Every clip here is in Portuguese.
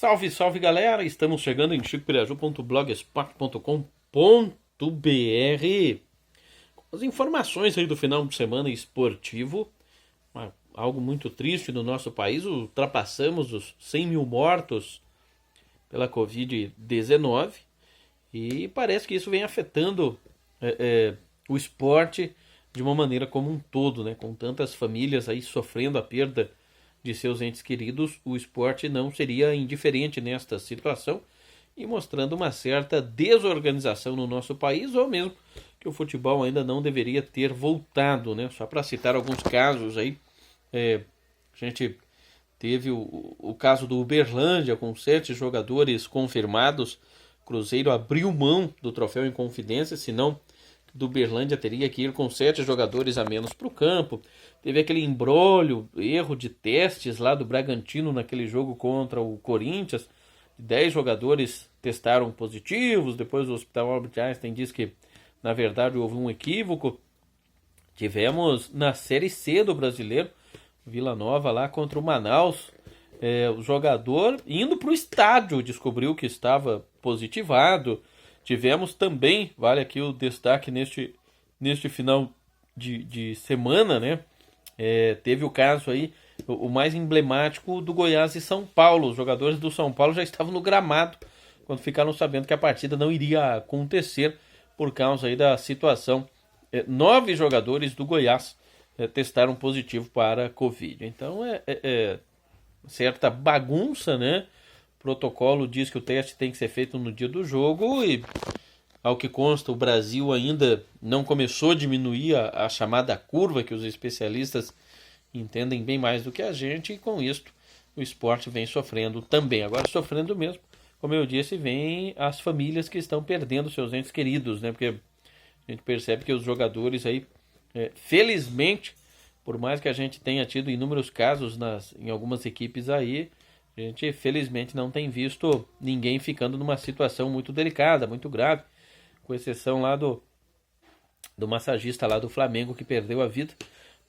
Salve, salve galera! Estamos chegando em chicopiraju.blogspot.com.br com as informações aí do final de semana esportivo. Algo muito triste no nosso país, ultrapassamos os 100 mil mortos pela Covid-19 e parece que isso vem afetando o esporte de uma maneira como um todo, né? Com tantas famílias aí sofrendo a perda de seus entes queridos, o esporte não seria indiferente nesta situação e mostrando uma certa desorganização no nosso país, ou mesmo que o futebol ainda não deveria ter voltado, né? Só para citar alguns casos aí, a gente teve o caso do Uberlândia com 7 jogadores confirmados. Cruzeiro abriu mão do troféu em Confidência, senão do Uberlândia teria que ir com 7 jogadores a menos para o campo. Teve aquele imbróglio, erro de testes lá do Bragantino naquele jogo contra o Corinthians. 10 jogadores testaram positivos, depois o Hospital Albert Einstein diz que na verdade houve um equívoco. Tivemos na Série C do Brasileiro, Vila Nova lá contra o Manaus, o jogador indo para o estádio descobriu que estava positivado. Tivemos também, vale aqui o destaque neste final de semana, né? Teve o caso aí, o mais emblemático do Goiás e São Paulo. Os jogadores do São Paulo já estavam no gramado quando ficaram sabendo que a partida não iria acontecer por causa aí da situação. 9 jogadores do Goiás testaram positivo para a Covid. Então certa bagunça, né? O protocolo diz que o teste tem que ser feito no dia do jogo e, ao que consta, o Brasil ainda não começou a diminuir a chamada curva, que os especialistas entendem bem mais do que a gente, e com isto o esporte vem sofrendo também. Agora, sofrendo mesmo, como eu disse, vem as famílias que estão perdendo seus entes queridos, né? Porque a gente percebe que os jogadores aí, felizmente, por mais que a gente tenha tido inúmeros casos em algumas equipes aí, a gente felizmente não tem visto ninguém ficando numa situação muito delicada, muito grave, com exceção lá do massagista lá do Flamengo que perdeu a vida.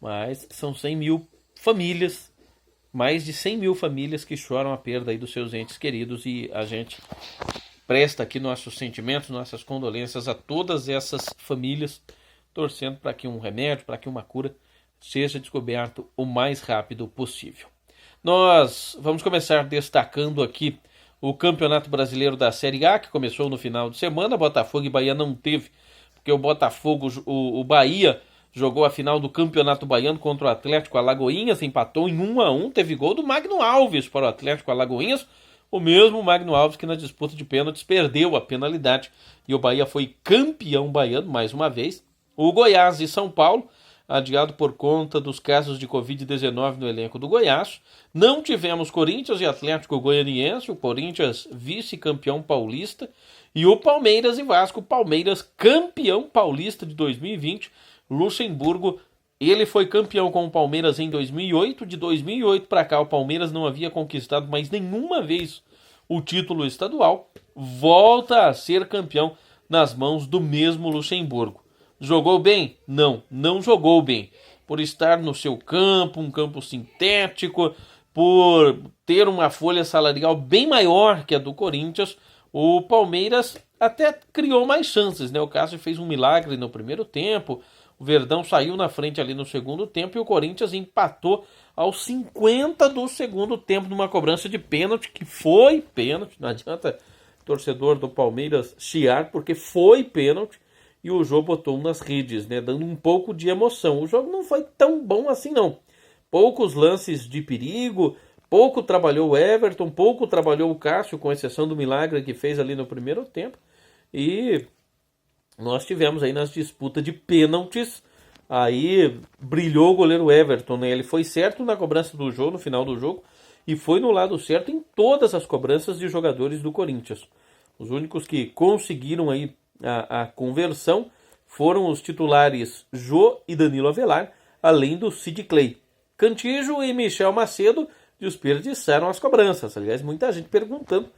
Mas são 100 mil famílias, mais de 100 mil famílias que choram a perda aí dos seus entes queridos, e a gente presta aqui nossos sentimentos, nossas condolências a todas essas famílias, torcendo para que um remédio, para que uma cura seja descoberto o mais rápido possível. Nós vamos começar destacando aqui o Campeonato Brasileiro da Série A, que começou no final de semana. Botafogo e Bahia não teve, porque o Botafogo, o Bahia, jogou a final do Campeonato Baiano contra o Atlético Alagoinhas, empatou em 1-1, teve gol do Magno Alves para o Atlético Alagoinhas, o mesmo Magno Alves que na disputa de pênaltis perdeu a penalidade, e o Bahia foi campeão baiano mais uma vez. O Goiás e São Paulo, adiado por conta dos casos de Covid-19 no elenco do Goiás. Não tivemos Corinthians e Atlético Goianiense, o Corinthians vice-campeão paulista, e o Palmeiras e Vasco, Palmeiras campeão paulista de 2020, Luxemburgo. Ele foi campeão com o Palmeiras em 2008, de 2008 para cá o Palmeiras não havia conquistado mais nenhuma vez o título estadual, volta a ser campeão nas mãos do mesmo Luxemburgo. Jogou bem? Não jogou bem. Por estar no seu campo, um campo sintético, por ter uma folha salarial bem maior que a do Corinthians, o Palmeiras até criou mais chances, né? O Cássio fez um milagre no primeiro tempo, o Verdão saiu na frente ali no segundo tempo e o Corinthians empatou aos 50 do segundo tempo numa cobrança de pênalti, que foi pênalti. Não adianta o torcedor do Palmeiras chiar, porque foi pênalti. E o jogo botou nas redes, né, dando um pouco de emoção. O jogo não foi tão bom assim, não. Poucos lances de perigo, pouco trabalhou o Everton, pouco trabalhou o Cássio, com exceção do milagre que fez ali no primeiro tempo. E nós tivemos aí nas disputas de pênaltis, aí brilhou o goleiro Everton, né? Ele foi certo na cobrança do jogo, no final do jogo, e foi no lado certo em todas as cobranças de jogadores do Corinthians. Os únicos que conseguiram aí a conversão foram os titulares Jô e Danilo Avelar, além do Sid Clay. Cantillo e Michel Macedo desperdiçaram as cobranças. Aliás, muita gente perguntando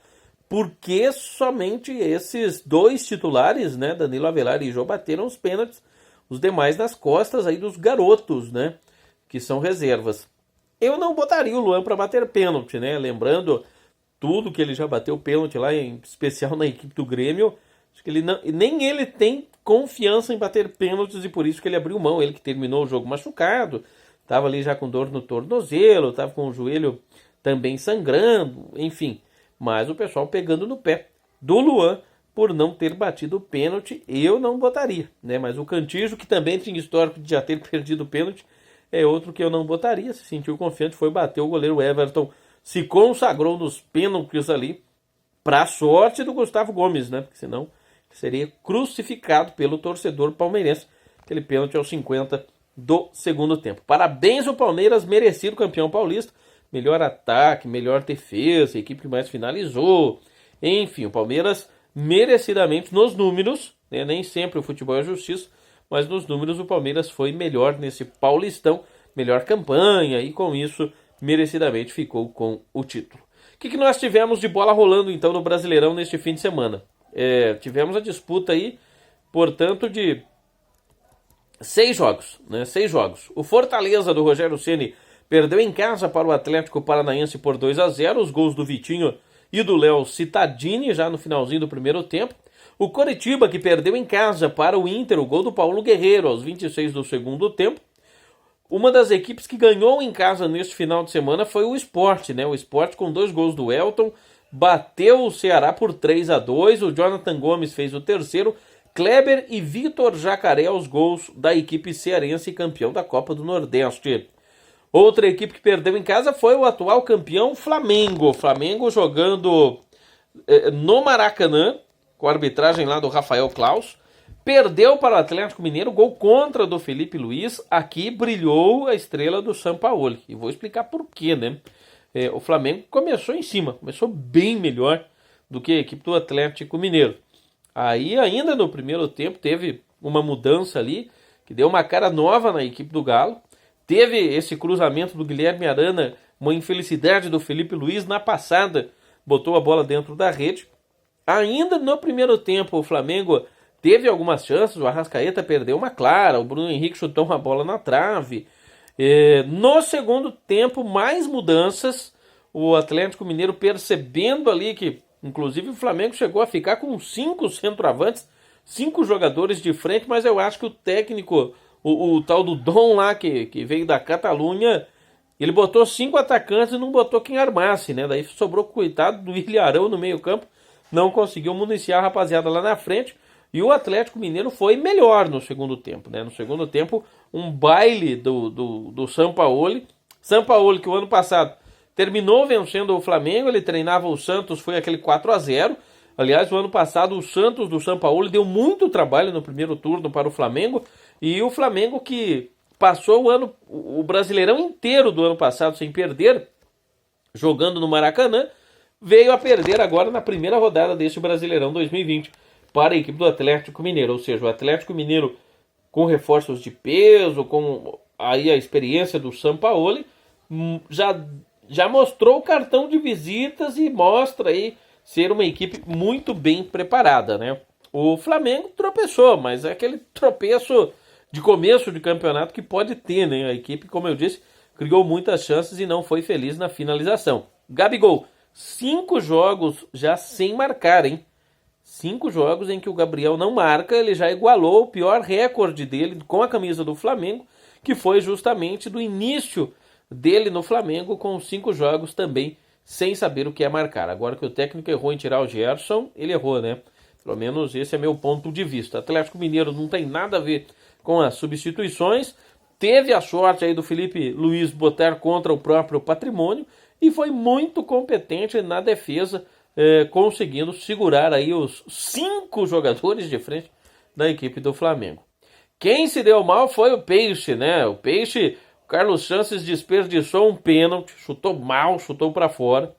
por que somente esses 2 titulares, né, Danilo Avelar e Jô, bateram os pênaltis, os demais nas costas aí dos garotos, né, que são reservas. Eu não botaria o Luan para bater pênalti, né, lembrando tudo que ele já bateu pênalti lá, em especial na equipe do Grêmio, acho que ele não, nem ele tem confiança em bater pênaltis e por isso que ele abriu mão. Ele que terminou o jogo machucado, estava ali já com dor no tornozelo, estava com o joelho também sangrando, enfim. Mas o pessoal pegando no pé do Luan por não ter batido o pênalti, eu não botaria, né? Mas o Cantillo, que também tinha histórico de já ter perdido o pênalti, é outro que eu não botaria. Se sentiu confiante, foi bater o goleiro Everton, se consagrou nos pênaltis ali, para sorte do Gustavo Gomes, né? Porque senão seria crucificado pelo torcedor palmeirense. Aquele pênalti aos 50 do segundo tempo. Parabéns ao Palmeiras, merecido campeão paulista. Melhor ataque, melhor defesa, a equipe que mais finalizou. Enfim, o Palmeiras merecidamente nos números, né? Nem sempre o futebol é justiça, mas nos números o Palmeiras foi melhor nesse Paulistão, melhor campanha e com isso merecidamente ficou com o título. O que nós tivemos de bola rolando então no Brasileirão neste fim de semana? Tivemos a disputa aí, portanto, de 6 jogos, né? 6 jogos. O Fortaleza do Rogério Ceni perdeu em casa para o Atlético Paranaense por 2-0, os gols do Vitinho e do Léo Cittadini já no finalzinho do primeiro tempo. O Coritiba, que perdeu em casa para o Inter, o gol do Paulo Guerreiro aos 26 do segundo tempo. Uma das equipes que ganhou em casa neste final de semana foi o Sport, né? O Sport com 2 gols do Elton, bateu o Ceará por 3-2, o Jonathan Gomes fez o terceiro, Kleber e Vitor Jacaré os gols da equipe cearense campeão da Copa do Nordeste. Outra equipe que perdeu em casa foi o atual campeão Flamengo. Flamengo jogando no Maracanã, com a arbitragem lá do Rafael Claus. Perdeu para o Atlético Mineiro, gol contra do Felipe Luiz. Aqui brilhou a estrela do Sampaoli. E vou explicar por quê, né? O Flamengo começou em cima, começou bem melhor do que a equipe do Atlético Mineiro. Aí ainda no primeiro tempo teve uma mudança ali, que deu uma cara nova na equipe do Galo. Teve esse cruzamento do Guilherme Arana, uma infelicidade do Felipe Luiz na passada, botou a bola dentro da rede. Ainda no primeiro tempo o Flamengo teve algumas chances, o Arrascaeta perdeu uma clara, o Bruno Henrique chutou uma bola na trave. No segundo tempo, mais mudanças, o Atlético Mineiro percebendo ali que, inclusive, o Flamengo chegou a ficar com 5 centroavantes, 5 jogadores de frente, mas eu acho que o técnico, o tal do Dom lá, que veio da Catalunha, ele botou 5 atacantes e não botou quem armasse, né? Daí sobrou coitado do Ilharão no meio campo, não conseguiu municiar a rapaziada lá na frente, e o Atlético Mineiro foi melhor no segundo tempo, né? No segundo tempo, um baile do Sampaoli. Sampaoli, que o ano passado terminou vencendo o Flamengo, ele treinava o Santos, foi aquele 4-0. Aliás, o ano passado o Santos do Sampaoli deu muito trabalho no primeiro turno para o Flamengo, e o Flamengo que passou o Brasileirão inteiro do ano passado sem perder, jogando no Maracanã, veio a perder agora na primeira rodada deste Brasileirão 2020 para a equipe do Atlético Mineiro. Ou seja, o Atlético Mineiro com reforços de peso, com aí a experiência do Sampaoli, já mostrou o cartão de visitas e mostra aí ser uma equipe muito bem preparada, né? O Flamengo tropeçou, mas é aquele tropeço de começo de campeonato que pode ter, né? A equipe, como eu disse, criou muitas chances e não foi feliz na finalização. Gabigol, 5 jogos já sem marcar, hein? 5 jogos em que o Gabriel não marca, ele já igualou o pior recorde dele com a camisa do Flamengo, que foi justamente do início dele no Flamengo, com 5 jogos também sem saber o que é marcar. Agora que o técnico errou em tirar o Gerson, ele errou, né? Pelo menos esse é meu ponto de vista. Atlético Mineiro não tem nada a ver com as substituições, teve a sorte aí do Felipe Luiz botar contra o próprio patrimônio e foi muito competente na defesa, conseguindo segurar aí os 5 jogadores de frente da equipe do Flamengo. Quem se deu mal foi o Peixe, né? O Peixe, o Carlos Chances desperdiçou um pênalti, chutou mal, chutou para fora.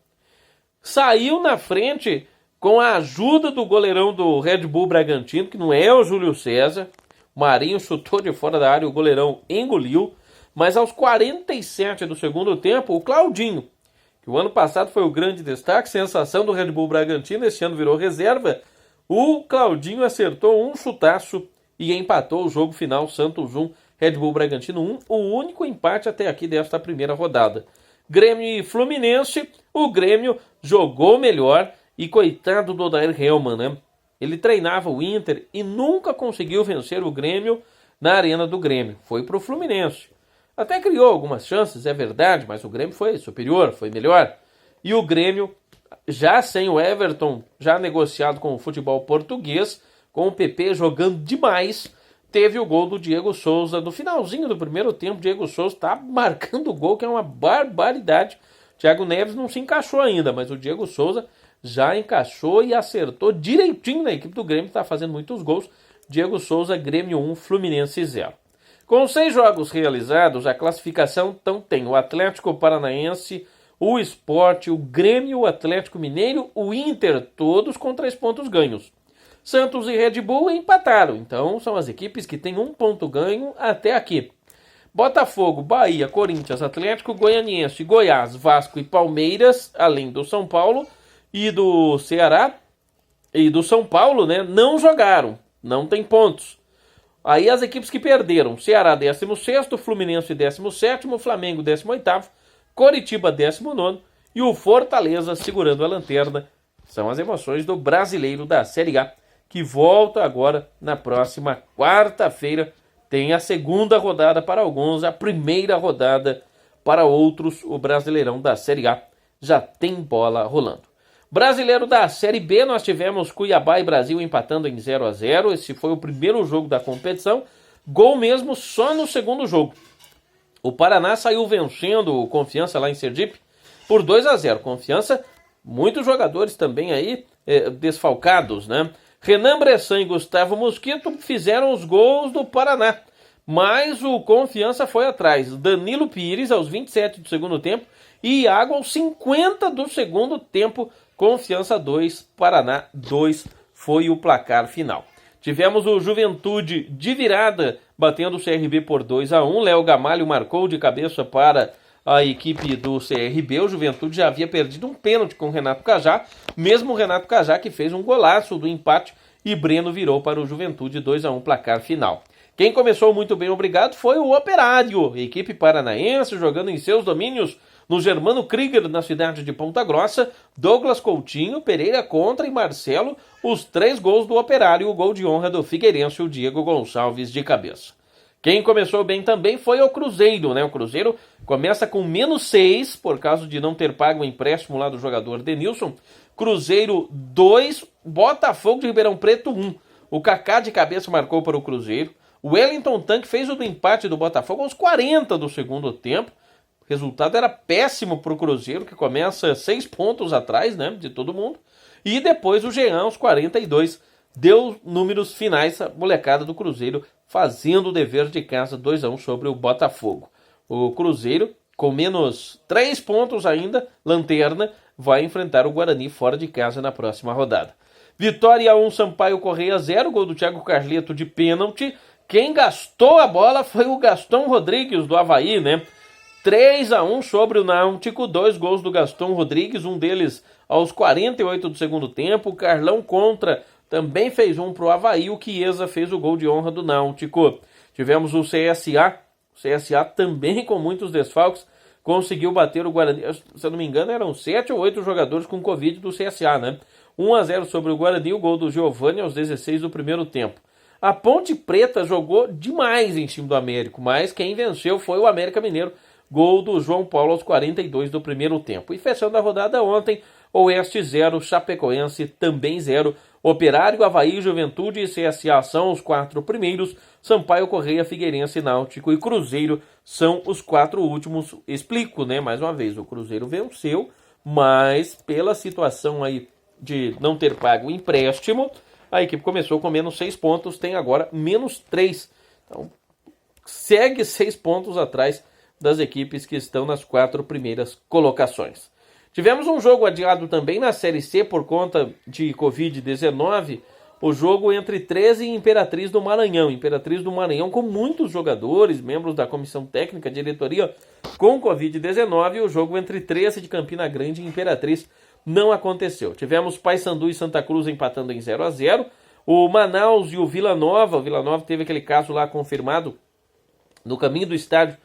Saiu na frente com a ajuda do goleirão do Red Bull Bragantino, que não é o Júlio César. O Marinho chutou de fora da área, o goleirão engoliu. Mas aos 47 do segundo tempo, o Claudinho, que o ano passado foi o grande destaque, sensação do Red Bull Bragantino, esse ano virou reserva, o Claudinho acertou um chutaço e empatou o jogo final, Santos 1, Red Bull Bragantino 1, o único empate até aqui desta primeira rodada. Grêmio e Fluminense, O Grêmio jogou melhor e coitado do Odair Hellmann, né? Ele treinava o Inter e nunca conseguiu vencer o Grêmio na arena do Grêmio. Foi pro Fluminense. Até criou algumas chances, é verdade, mas o Grêmio foi superior, foi melhor. E o Grêmio, já sem o Everton, já negociado com o futebol português, com o PP jogando demais, teve o gol do Diego Souza. No finalzinho do primeiro tempo, o Diego Souza está marcando o gol, que é uma barbaridade. O Thiago Neves não se encaixou ainda, mas o Diego Souza já encaixou e acertou direitinho na equipe do Grêmio, está fazendo muitos gols. Diego Souza, Grêmio 1, Fluminense 0. Com 6 jogos realizados, a classificação então tem o Atlético Paranaense, o Sport, o Grêmio, o Atlético Mineiro, o Inter, todos com 3 pontos ganhos. Santos e Red Bull empataram, então são as equipes que têm 1 ponto ganho até aqui. Botafogo, Bahia, Corinthians, Atlético Goianiense, Goiás, Vasco e Palmeiras, além do São Paulo e do Ceará e do São Paulo, né, não jogaram, não tem pontos. Aí as equipes que perderam, Ceará 16º, Fluminense 17º, Flamengo 18º, Coritiba 19º e o Fortaleza segurando a lanterna. São as emoções do Brasileiro da Série A, que volta agora na próxima quarta-feira. Tem a segunda rodada para alguns, a primeira rodada para outros. O Brasileirão da Série A já tem bola rolando. Brasileiro da Série B, nós tivemos Cuiabá e Brasil empatando em 0-0. Esse foi o primeiro jogo da competição. Gol mesmo só no segundo jogo. O Paraná saiu vencendo o Confiança lá em Sergipe por 2-0. Confiança, muitos jogadores também aí desfalcados, né? Renan Bressan e Gustavo Mosquito fizeram os gols do Paraná, mas o Confiança foi atrás. Danilo Pires aos 27 do segundo tempo e Iago aos 50 do segundo tempo. Confiança 2, Paraná 2 foi o placar final. Tivemos o Juventude de virada, batendo o CRB por 2-1. Léo Gamalho marcou de cabeça para a equipe do CRB. O Juventude já havia perdido um pênalti com o Renato Cajá, mesmo o Renato Cajá que fez um golaço do empate, e Breno virou para o Juventude 2-1 placar final. Quem começou muito bem, obrigado, foi o Operário, equipe paranaense jogando em seus domínios no Germano Krieger, na cidade de Ponta Grossa. Douglas Coutinho, Pereira Contra e Marcelo, os 3 gols do Operário, o gol de honra do Figueirense, o Diego Gonçalves de cabeça. Quem começou bem também foi o Cruzeiro, né? O Cruzeiro começa com -6, por causa de não ter pago o empréstimo lá do jogador Denilson. Cruzeiro 2, Botafogo de Ribeirão Preto 1. O Kaká de cabeça marcou para o Cruzeiro. O Wellington Tanque fez o do empate do Botafogo aos 40 do segundo tempo. O resultado era péssimo para o Cruzeiro, que começa 6 pontos atrás, né, de todo mundo. E depois o Jean, aos 42, deu números finais, a molecada do Cruzeiro fazendo o dever de casa, 2-1 sobre o Botafogo. O Cruzeiro, com menos 3 pontos ainda, lanterna, vai enfrentar o Guarani fora de casa na próxima rodada. Vitória 1, Sampaio Correia 0, gol do Thiago Carleto de pênalti. Quem gastou a bola foi o Gaston Rodrigues do Avaí, né? 3-1 sobre o Náutico, 2 gols do Gaston Rodrigues, um deles aos 48 do segundo tempo. O Carlão Contra também fez um para o Avaí, o Chiesa fez o gol de honra do Náutico. Tivemos o CSA também com muitos desfalques, conseguiu bater o Guarani. Se eu não me engano, eram 7 ou 8 jogadores com Covid do CSA, né? 1-0 sobre o Guarani, o gol do Giovani aos 16 do primeiro tempo. A Ponte Preta jogou demais em time do América, mas quem venceu foi o América Mineiro. Gol do João Paulo aos 42 do primeiro tempo. E fechando a rodada ontem, Oeste 0, Chapecoense também 0. Operário, Avaí, Juventude e CSA são os 4 primeiros. Sampaio Correia, Figueirense, Náutico e Cruzeiro são os 4 últimos. Explico, né? Mais uma vez, o Cruzeiro venceu, mas pela situação aí de não ter pago o empréstimo, a equipe começou com menos 6 pontos, tem agora menos 3. Então, segue 6 pontos atrás das equipes que estão nas 4 primeiras colocações. Tivemos um jogo adiado também na Série C por conta de Covid-19, o jogo entre 13 e Imperatriz do Maranhão. Imperatriz do Maranhão com muitos jogadores, membros da comissão técnica, diretoria com Covid-19, e o jogo entre 13 de Campina Grande e Imperatriz não aconteceu. Tivemos Paysandu e Santa Cruz empatando em 0-0, o Manaus e o Vila Nova teve aquele caso lá confirmado no caminho do estádio,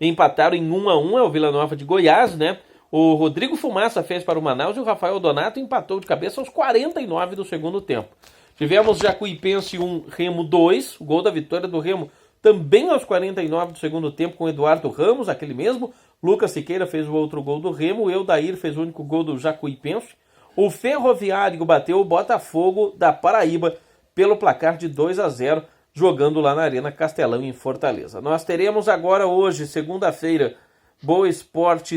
empataram em 1-1, é o Vila Nova de Goiás, né? O Rodrigo Fumaça fez para o Manaus e o Rafael Donato empatou de cabeça aos 49 do segundo tempo. Tivemos Jacuipense 1, Remo 2, o gol da vitória do Remo também aos 49 do segundo tempo com Eduardo Ramos, aquele mesmo. Lucas Siqueira fez o outro gol do Remo, o Eldair fez o único gol do Jacuipense. O Ferroviário bateu o Botafogo da Paraíba pelo placar de 2-0, jogando lá na Arena Castelão, em Fortaleza. Nós teremos agora hoje, segunda-feira, Boa Esporte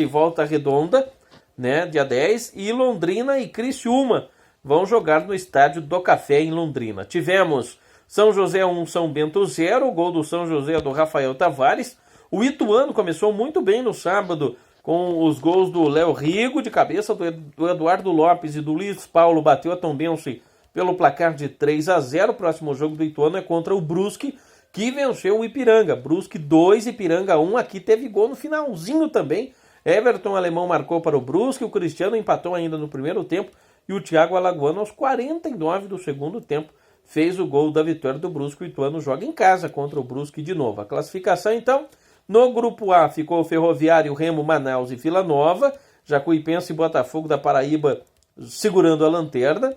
e Volta Redonda, né, dia 10, e Londrina e Criciúma vão jogar no Estádio do Café, em Londrina. Tivemos São José 1, São Bento 0, o gol do São José do Rafael Tavares. O Ituano começou muito bem no sábado, com os gols do Léo Rigo, de cabeça do Eduardo Lopes, e do Luiz Paulo, bateu a Tombense pelo placar de 3-0. O próximo jogo do Ituano é contra o Brusque, que venceu o Ipiranga. Brusque 2, Ipiranga 1. Aqui teve gol no finalzinho também. Everton Alemão marcou para o Brusque, o Cristiano empatou ainda no primeiro tempo, e o Thiago Alagoano, aos 49 do segundo tempo, fez o gol da vitória do Brusque. O Ituano joga em casa contra o Brusque de novo. A classificação, então, no grupo A ficou o Ferroviário, Remo, Manaus e Vila Nova. Jacuipense e Botafogo da Paraíba segurando a lanterna.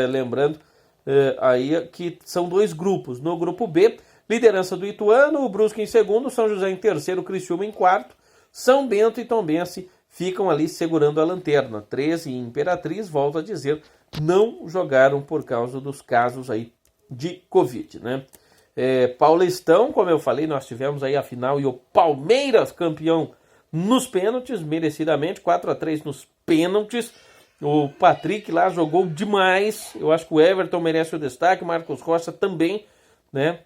Lembrando aí que são dois grupos. No grupo B, liderança do Ituano, o Brusque em segundo, São José em terceiro, Criciúma em quarto. São Bento e Tombense ficam ali segurando a lanterna. 13 e Imperatriz, volto a dizer, não jogaram por causa dos casos aí de Covid, né? Paulistão, como eu falei, nós tivemos aí a final e o Palmeiras campeão nos pênaltis, merecidamente, 4-3 nos pênaltis. O Patrick lá jogou demais. Eu acho que o Everton merece o destaque, o Marcos Rocha também, né?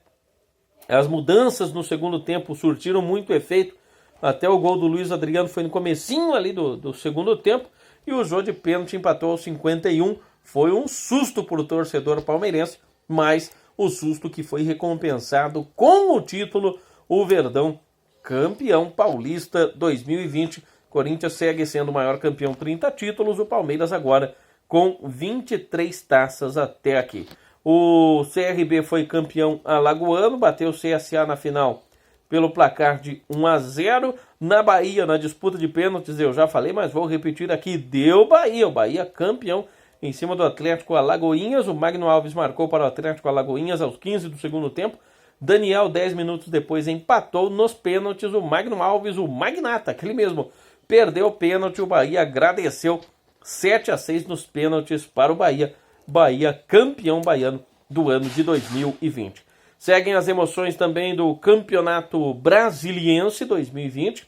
As mudanças no segundo tempo surtiram muito efeito. Até o gol do Luiz Adriano foi no comecinho ali do segundo tempo. E o jogo de pênalti empatou aos 51. Foi um susto para o torcedor palmeirense, mas o susto que foi recompensado com o título, o Verdão campeão paulista 2020. Corinthians segue sendo o maior campeão, 30 títulos. O Palmeiras agora com 23 taças até aqui. O CRB foi campeão alagoano, bateu o CSA na final pelo placar de 1-0. Na Bahia, na disputa de pênaltis, eu já falei, mas vou repetir aqui, deu Bahia. O Bahia campeão em cima do Atlético Alagoinhas. O Magno Alves marcou para o Atlético Alagoinhas aos 15 do segundo tempo. Daniel, 10 minutos depois, empatou nos pênaltis. O Magno Alves, o Magnata, aquele mesmo, perdeu o pênalti. O Bahia agradeceu, 7-6 nos pênaltis para o Bahia. Bahia campeão baiano do ano de 2020. Seguem as emoções também do Campeonato Brasiliense 2020.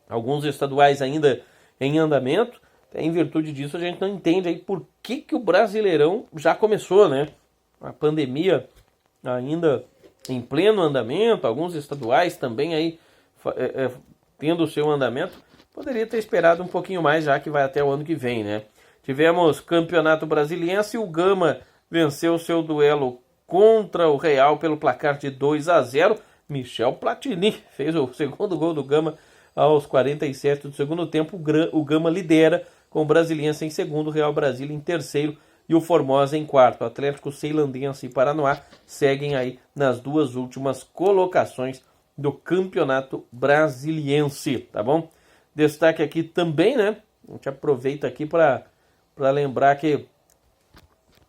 Alguns estaduais ainda em andamento. Em virtude disso, a gente não entende aí por que o Brasileirão já começou, né? A pandemia ainda em pleno andamento, alguns estaduais também aí tendo o seu andamento. Poderia ter esperado um pouquinho mais, já que vai até o ano que vem, né? Tivemos Campeonato Brasiliense, o Gama venceu seu duelo contra o Real pelo placar de 2-0. Michel Platini fez o segundo gol do Gama aos 47 do segundo tempo. O Gama lidera com o Brasiliense em segundo, o Real Brasília em terceiro e o Formosa em quarto. Atlético Ceilandense e Paranoá seguem aí nas duas últimas colocações do Campeonato Brasiliense, tá bom? Destaque aqui também, né? A gente aproveita aqui para lembrar que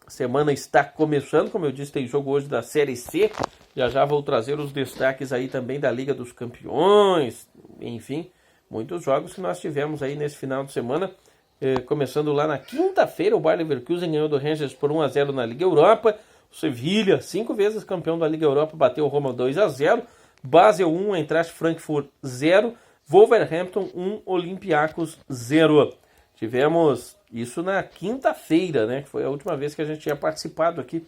a semana está começando, como eu disse, tem jogo hoje da Série C. Já vou trazer os destaques aí também da Liga dos Campeões, enfim, muitos jogos que nós tivemos aí nesse final de semana. Começando lá na quinta-feira, o Bayer Leverkusen ganhou do Rangers por 1-0 na Liga Europa. O Sevilha, 5 vezes campeão da Liga Europa, bateu o Roma 2-0. Basel 1, Eintracht Frankfurt 0. Wolverhampton 1, Olympiacos 0. Tivemos isso na quinta-feira, né? Que foi a última vez que a gente tinha participado aqui,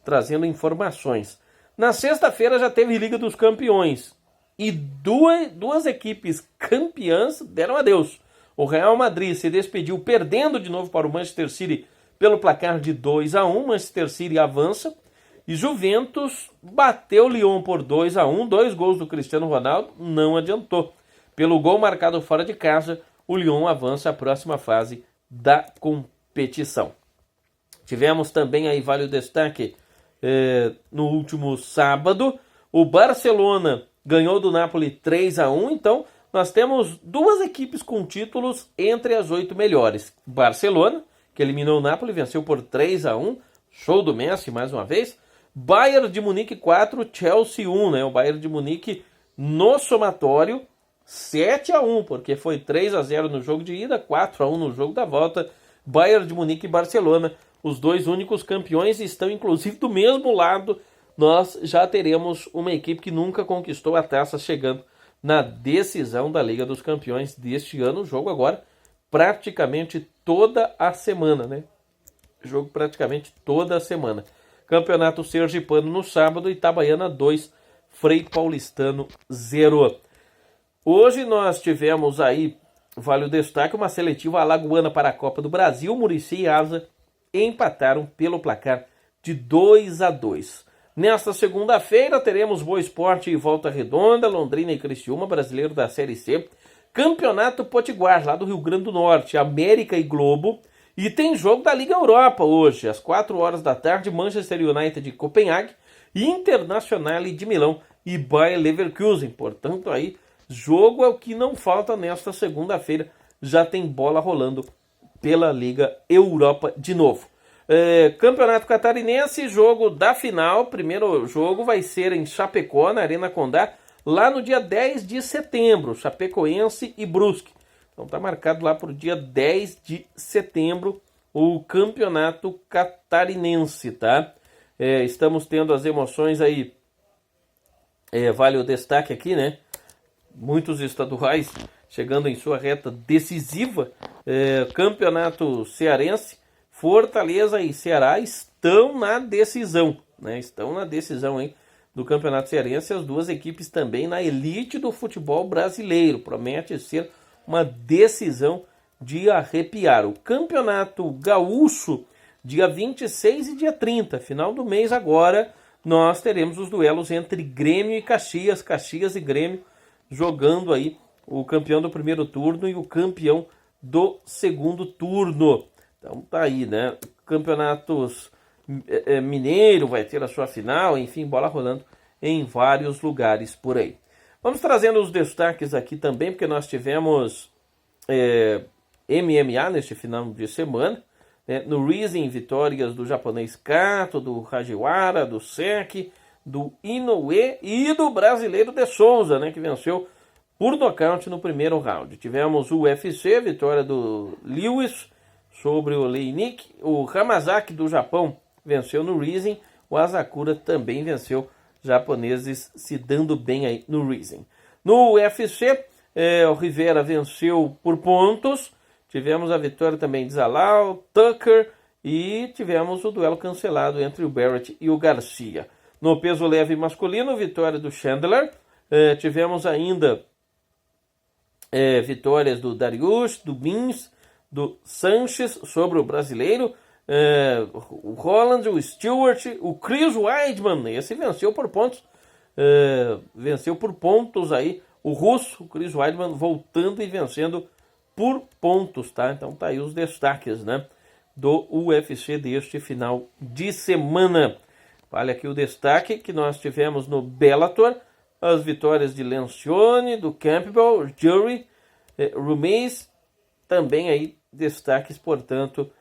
trazendo informações. Na sexta-feira já teve Liga dos Campeões. E duas equipes campeãs deram adeus. O Real Madrid se despediu perdendo de novo para o Manchester City pelo placar de 2-1. Manchester City avança. E Juventus bateu o Lyon por 2-1. 2 gols do Cristiano Ronaldo, não adiantou. Pelo gol marcado fora de casa, o Lyon avança à próxima fase da competição. Tivemos também aí, vale o destaque, no último sábado, o Barcelona ganhou do Napoli 3-1. Então, nós temos duas equipes com títulos entre as 8 melhores. Barcelona, que eliminou o Napoli, venceu por 3-1, show do Messi mais uma vez. Bayern de Munique 4, Chelsea 1, né? O Bayern de Munique no somatório 7-1, porque foi 3-0 no jogo de ida, 4-1 no jogo da volta. Bayern de Munique e Barcelona, os dois únicos campeões, estão inclusive do mesmo lado. Nós já teremos uma equipe que nunca conquistou a taça chegando na decisão da Liga dos Campeões deste ano. O jogo agora praticamente toda a semana, né? Jogo praticamente toda a semana. Campeonato Sergipano no sábado, Itabaiana 2, Frei Paulistano 0. Hoje nós tivemos aí, vale o destaque, uma seletiva alagoana para a Copa do Brasil. Muricy e Asa empataram pelo placar de 2-2. Nesta segunda-feira teremos Boa Esporte e Volta Redonda, Londrina e Criciúma, brasileiro da Série C. Campeonato Potiguar, lá do Rio Grande do Norte, América e Globo. E tem jogo da Liga Europa hoje, às 4 horas da tarde, Manchester United de Copenhague, Internacional de Milão e Bayer Leverkusen. Portanto, aí, jogo é o que não falta nesta segunda-feira. Já tem bola rolando pela Liga Europa de novo. Campeonato Catarinense, jogo da final. Primeiro jogo vai ser em Chapecó, na Arena Condá, lá no dia 10 de setembro, Chapecoense e Brusque. Então está marcado lá para o dia 10 de setembro o Campeonato Catarinense, tá? Estamos tendo as emoções aí, vale o destaque aqui, né? Muitos estaduais chegando em sua reta decisiva. Campeonato Cearense, Fortaleza e Ceará estão na decisão, né? Estão na decisão aí do Campeonato Cearense, as duas equipes também na elite do futebol brasileiro. Promete ser uma decisão de arrepiar. O Campeonato Gaúcho, dia 26 e dia 30, final do mês agora, nós teremos os duelos entre Grêmio e Caxias. Caxias e Grêmio jogando aí o campeão do primeiro turno e o campeão do segundo turno. Então tá aí, né? Campeonatos Mineiro vai ter a sua final, enfim, bola rolando em vários lugares por aí. Vamos trazendo os destaques aqui também, porque nós tivemos MMA neste final de semana, né? No Rising, vitórias do japonês Kato, do Hajiwara, do Seki, do Inoue e do brasileiro De Souza, né? Que venceu por nocaute no primeiro round. Tivemos o UFC, vitória do Lewis sobre o Leinik. O Hamazaki do Japão venceu no Rising. O Asakura também venceu, japoneses se dando bem aí no Rising. No UFC, o Rivera venceu por pontos. Tivemos a vitória também de Zalal, Tucker e tivemos o duelo cancelado entre o Barrett e o Garcia. No peso leve masculino, vitória do Chandler. Tivemos ainda vitórias do Dariush, do Bins, do Sanches sobre o brasileiro. O Holland, o Stewart, o Chris Weidman, esse venceu por pontos. Venceu por pontos aí. O russo, o Chris Weidman, voltando e vencendo por pontos, tá? Então tá aí os destaques, né, do UFC deste final de semana. Vale aqui o destaque que nós tivemos no Bellator, as vitórias de Lencioni, do Campbell, Jury, Rumiz, também aí destaques, portanto,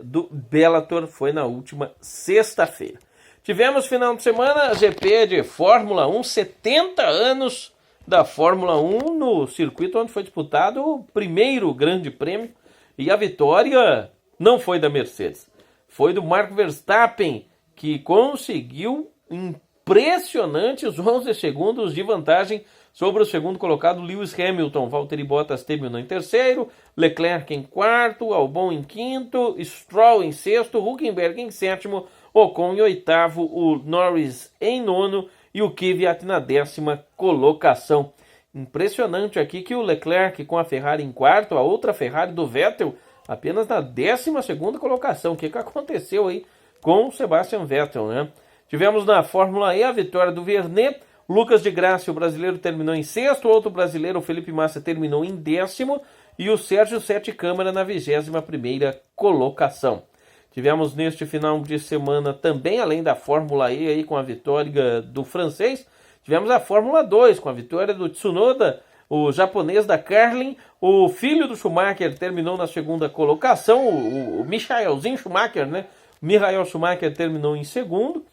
do Bellator, foi na última sexta-feira. Tivemos final de semana, GP de Fórmula 1, 70 anos da Fórmula 1 no circuito onde foi disputado o primeiro grande prêmio, e a vitória não foi da Mercedes, foi do Max Verstappen, que conseguiu impressionantes 11 segundos de vantagem sobre o segundo colocado Lewis Hamilton. Valtteri Bottas terminou em terceiro, Leclerc em quarto, Albon em quinto, Stroll em sexto, Hülkenberg em sétimo, Ocon em oitavo, o Norris em nono e o Kvyat na 10ª colocação. Impressionante aqui que o Leclerc com a Ferrari em quarto, a outra Ferrari do Vettel apenas na 12ª colocação. O que aconteceu aí com o Sebastian Vettel, né? Tivemos na Fórmula E a vitória do Vernet, Lucas de Grassi, o brasileiro, terminou em sexto, outro brasileiro, o Felipe Massa, terminou em 10º, e o Sérgio Sete Câmara na 21ª colocação. Tivemos neste final de semana também, além da Fórmula E aí com a vitória do francês, tivemos a Fórmula 2 com a vitória do Tsunoda, o japonês da Carlin, o filho do Schumacher terminou na segunda colocação, o Michaelzinho Schumacher, né? Michael Schumacher terminou em segundo,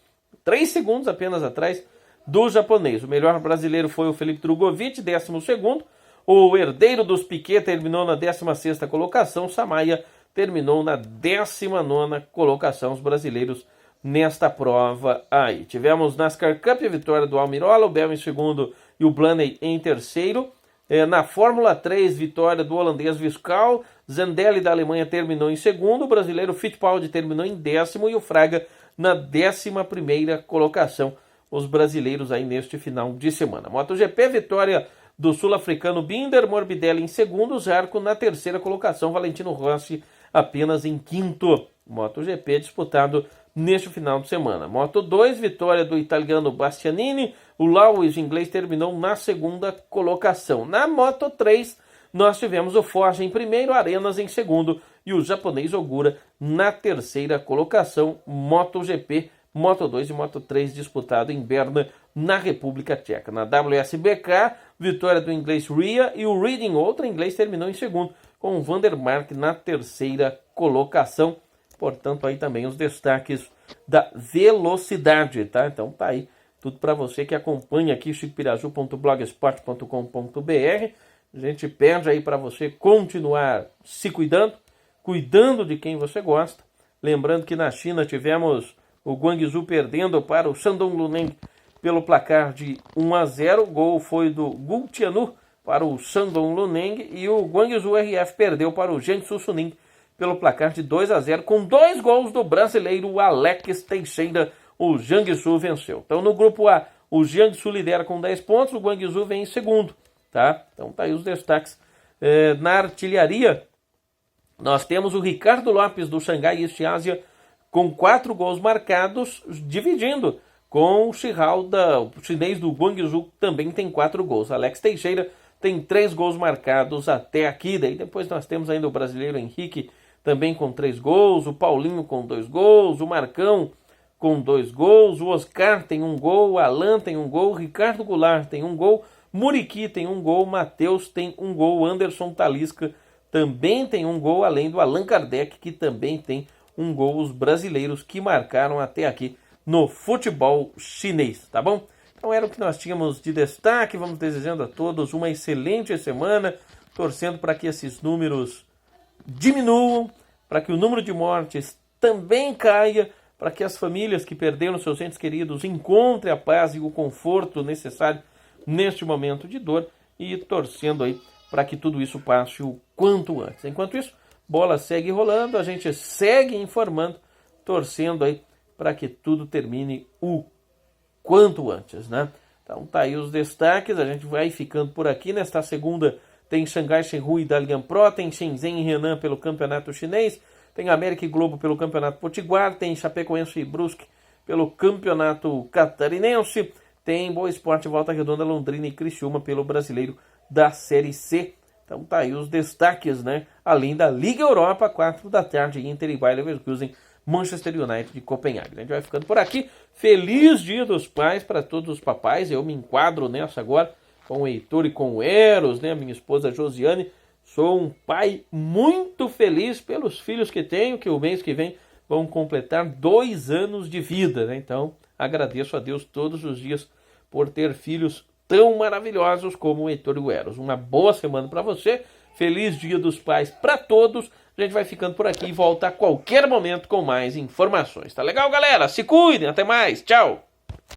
3 segundos apenas atrás do japonês. O melhor brasileiro foi o Felipe Drogovic, 12º. O herdeiro dos Piquet terminou na 16ª colocação. Samaia terminou na 19ª colocação. Os brasileiros nesta prova aí. Tivemos NASCAR Cup, a vitória do Almirola, o Bell em segundo e o Blaney em terceiro. Na Fórmula 3, vitória do holandês Viscal. Zandelli da Alemanha terminou em segundo. O brasileiro Fittipaldi terminou em 10º e o Fraga na 11ª colocação. Os brasileiros aí neste final de semana. MotoGP, vitória do sul-africano Binder, Morbidelli em segundo, Zarco na 3ª colocação, Valentino Rossi apenas em 5º. MotoGP disputado neste final de semana. Moto2, vitória do italiano Bastianini, o Lewis inglês terminou na 2ª colocação. Na Moto3, nós tivemos o Forja em primeiro, Arenas em segundo e o japonês Ogura na 3ª colocação. MotoGP, Moto2 e Moto3 disputado em Berna, na República Tcheca. Na WSBK, vitória do inglês Ria e o Reading, outro inglês, terminou em segundo, com o Vandermark na 3ª colocação. Portanto, aí também os destaques da velocidade, tá? Então tá aí tudo para você que acompanha aqui chicopiraju.blogspot.com.br. A gente pede aí para você continuar se cuidando de quem você gosta. Lembrando que na China tivemos o Guangzhou perdendo para o Shandong Luneng pelo placar de 1-0. O gol foi do Gu Tianyu para o Shandong Luneng e o Guangzhou RF perdeu para o Jiangsu Suning pelo placar de 2-0 com 2 gols do brasileiro Alex Teixeira. O Jiangsu venceu. Então no grupo A, o Jiangsu lidera com 10 pontos, o Guangzhou vem em segundo, tá? Então tá aí os destaques. Na artilharia, nós temos o Ricardo Lopes do Xangai East Asia com 4 gols marcados, dividindo com o Shihao, o chinês do Guangzhou, também tem 4 gols. Alex Teixeira tem 3 gols marcados até aqui. Daí depois nós temos ainda o brasileiro Henrique, também com 3 gols, o Paulinho com 2 gols, o Marcão com 2 gols, o Oscar tem 1 gol, o Alan tem 1 gol, o Ricardo Goulart tem 1 gol, Muriqui tem 1 gol, Matheus tem 1 gol, Anderson Talisca também tem 1 gol, além do Allan Kardec, que também tem 1 gol, os brasileiros que marcaram até aqui no futebol chinês, tá bom? Então era o que nós tínhamos de destaque. Vamos desejando a todos uma excelente semana, torcendo para que esses números diminuam, para que o número de mortes também caia, para que as famílias que perderam seus entes queridos encontrem a paz e o conforto necessário neste momento de dor e torcendo aí para que tudo isso passe o quanto antes. Enquanto isso, bola segue rolando, a gente segue informando, torcendo aí para que tudo termine o quanto antes, né? Então tá aí os destaques, a gente vai ficando por aqui. Nesta segunda tem Xangai Shenhui e Dalian Pro, tem Shenzhen e Henan pelo campeonato chinês, tem América e Globo pelo campeonato potiguar, tem Chapecoense e Brusque pelo campeonato catarinense, tem Boa Esporte, Volta Redonda, Londrina e Criciúma pelo brasileiro da Série C. Então tá aí os destaques, né? Além da Liga Europa, 4 da tarde, Inter e Bayer Leverkusen, Manchester United de Copenhague. A gente vai ficando por aqui. Feliz Dia dos Pais para todos os papais. Eu me enquadro nessa agora com o Heitor e com o Eros, né? Minha esposa Josiane. Sou um pai muito feliz pelos filhos que tenho, que o mês que vem vão completar 2 anos de vida, né? Então agradeço a Deus todos os dias por ter filhos tão maravilhosos como o Heitor e o Eros. Uma boa semana para você. Feliz Dia dos Pais para todos. A gente vai ficando por aqui e volta a qualquer momento com mais informações. Tá legal, galera? Se cuidem. Até mais. Tchau.